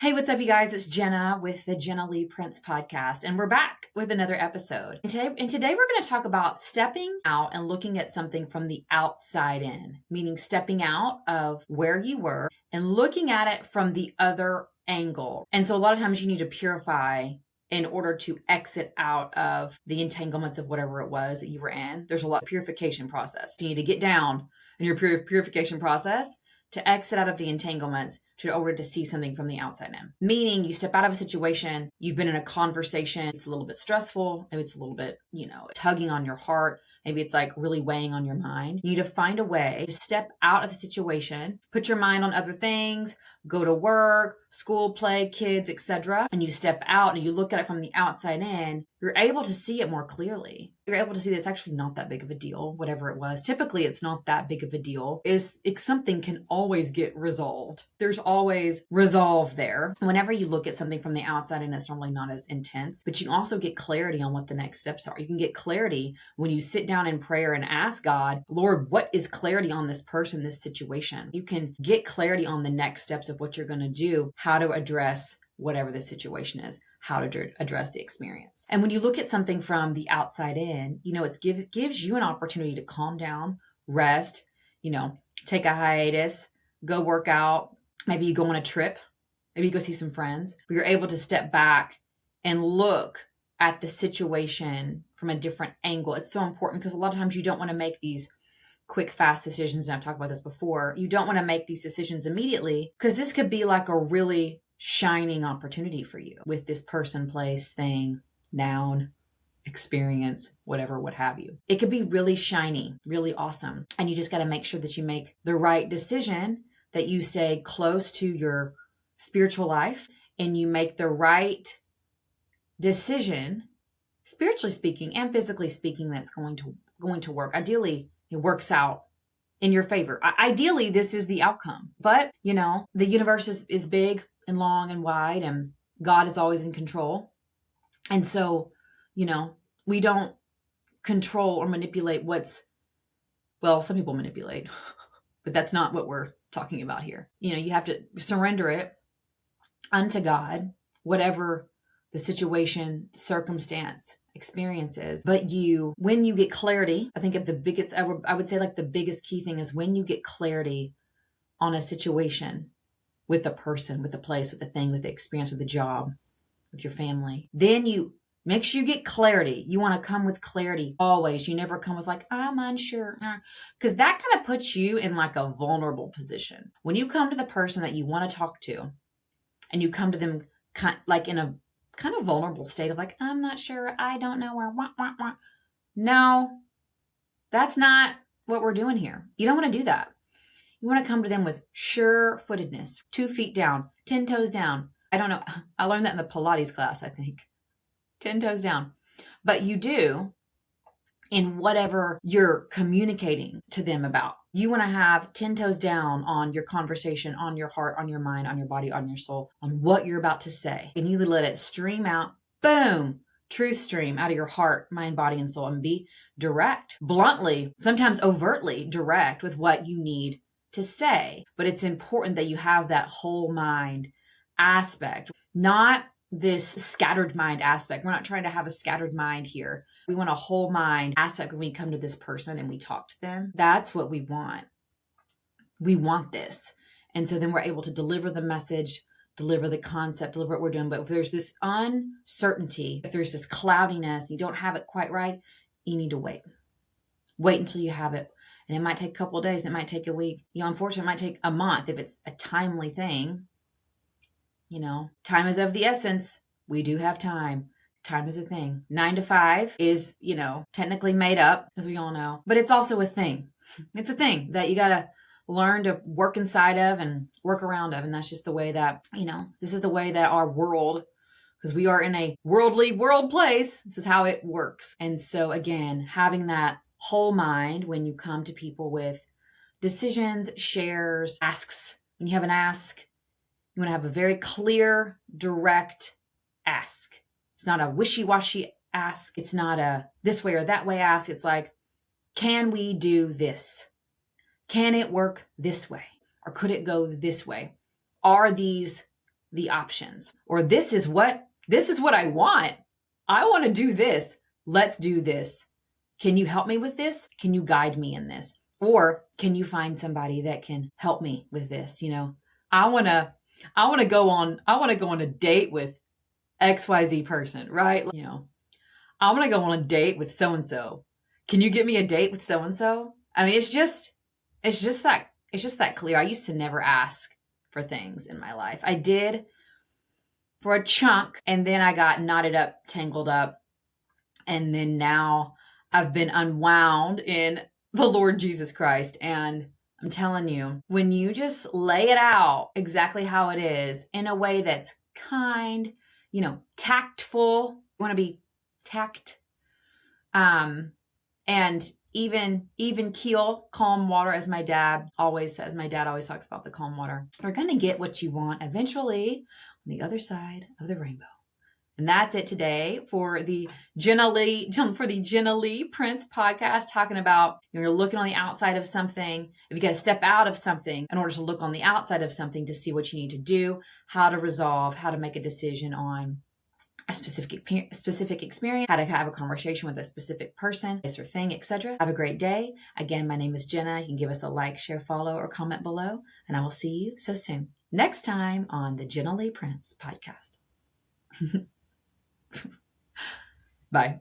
Hey, what's up, you guys? It's Jenna with the Jenna Lee Prince podcast, and we're back with another episode. And today we're going to talk about stepping out and looking at something from the outside in, meaning stepping out of where you were and looking at it from the other angle. And so a lot of times you need to purify in order to exit out of the entanglements of whatever it was that you were in. There's a lot of purification process. You need to get down in your purification process to exit out of the entanglements in order to see something from the outside in. Meaning you step out of a situation, you've been in a conversation, it's a little bit stressful, maybe it's a little bit, tugging on your heart, maybe it's like really weighing on your mind. You need to find a way to step out of the situation, put your mind on other things, go to work, school, play, kids, etc. And you step out and you look at it from the outside in, you're able to see it more clearly. You're able to see that it's actually not that big of a deal, whatever it was. Typically, it's not that big of a deal. Something can always get resolved. There's always resolve there. Whenever you look at something from the outside and it's normally not as intense, but you also get clarity on what the next steps are. You can get clarity when you sit down in prayer and ask God, Lord, what is clarity on this person, this situation? You can get clarity on the next steps of what you're going to do, how to address whatever the situation is, how to address the experience. And when you look at something from the outside in, it gives you an opportunity to calm down, rest, take a hiatus, go work out. Maybe you go on a trip, maybe you go see some friends, but you're able to step back and look at the situation from a different angle. It's so important because a lot of times you don't want to make these quick, fast decisions. And I've talked about this before. You don't want to make these decisions immediately because this could be like a really shining opportunity for you with this person, place, thing, noun, experience, whatever, what have you. It could be really shiny, really awesome. And you just got to make sure that you make the right decision, that you stay close to your spiritual life and you make the right decision, spiritually speaking and physically speaking, that's going to work. Ideally, it works out in your favor. Ideally, this is the outcome. But, the universe is big and long and wide, and God is always in control. And so, we don't control or manipulate some people manipulate, but that's not what we're talking about here. You have to surrender it unto God, whatever the situation, circumstance, experiences. But when you get clarity, I think of I would say like the biggest key thing is when you get clarity on a situation with a person, with a place, with a thing, with the experience, with the job, with your family, then you make sure you get clarity. You want to come with clarity always. You never come with like, I'm unsure. Because that kind of puts you in like a vulnerable position. When you come to the person that you want to talk to and you come to them like in a kind of vulnerable state of like, I'm not sure, I don't know where, wah. No, that's not what we're doing here. You don't want to do that. You want to come to them with sure-footedness, 2 feet down, 10 toes down. I don't know. I learned that in the Pilates class, I think. 10 toes down. But you do in whatever you're communicating to them about. You want to have 10 toes down on your conversation, on your heart, on your mind, on your body, on your soul, on what you're about to say. And you let it stream out. Boom. Truth stream out of your heart, mind, body, and soul. And be direct, bluntly, sometimes overtly direct with what you need to say. But it's important that you have that whole mind aspect, not this scattered mind aspect. We're not trying to have a scattered mind here. We want a whole mind aspect when we come to this person and we talk to them. That's what we want. We want this. And so then we're able to deliver the message, deliver the concept, deliver what we're doing. But if there's this uncertainty, if there's this cloudiness, you don't have it quite right, you need to wait. Wait until you have it. And it might take a couple of days. It might take a week. Unfortunately, it might take a month if it's a timely thing. Time is of the essence. We do have time. Time is a thing. 9 to 5 is, technically made up, as we all know, but it's also a thing. It's a thing that you got to learn to work inside of and work around of. And that's just the way that, this is the way that our world, because we are in a worldly world place, this is how it works. And so again, having that whole mind when you come to people with decisions, shares, asks, when you have an ask, you want to have a very clear, direct ask. It's not a wishy-washy ask. It's not a this way or that way ask. It's like, can we do this? Can it work this way? Or could it go this way? Are these the options. Or this is what I want. I want to do this. Let's do this. Can you help me with this? Can you guide me in this? Or can you find somebody that can help me with this? I want to go on a date with XYZ person, right? I want to go on a date with so and so. Can you get me a date with so and so? I mean, it's just that clear. I used to never ask for things in my life. I did for a chunk, and then I got knotted up, tangled up, and then now I've been unwound in the Lord Jesus Christ. And I'm telling you, when you just lay it out exactly how it is in a way that's kind, tactful, you want to be tact, and even keel, calm water, as my dad always says. My dad always talks about the calm water. You're going to get what you want eventually on the other side of the rainbow. And that's it today for the Jenna Lee Prince podcast, talking about you're looking on the outside of something. If you got to step out of something in order to look on the outside of something to see what you need to do, how to resolve, how to make a decision on a specific experience, how to have a conversation with a specific person, this or thing, etc. Have a great day. Again, my name is Jenna. You can give us a like, share, follow, or comment below, and I will see you so soon. Next time on the Jenna Lee Prince podcast. Bye.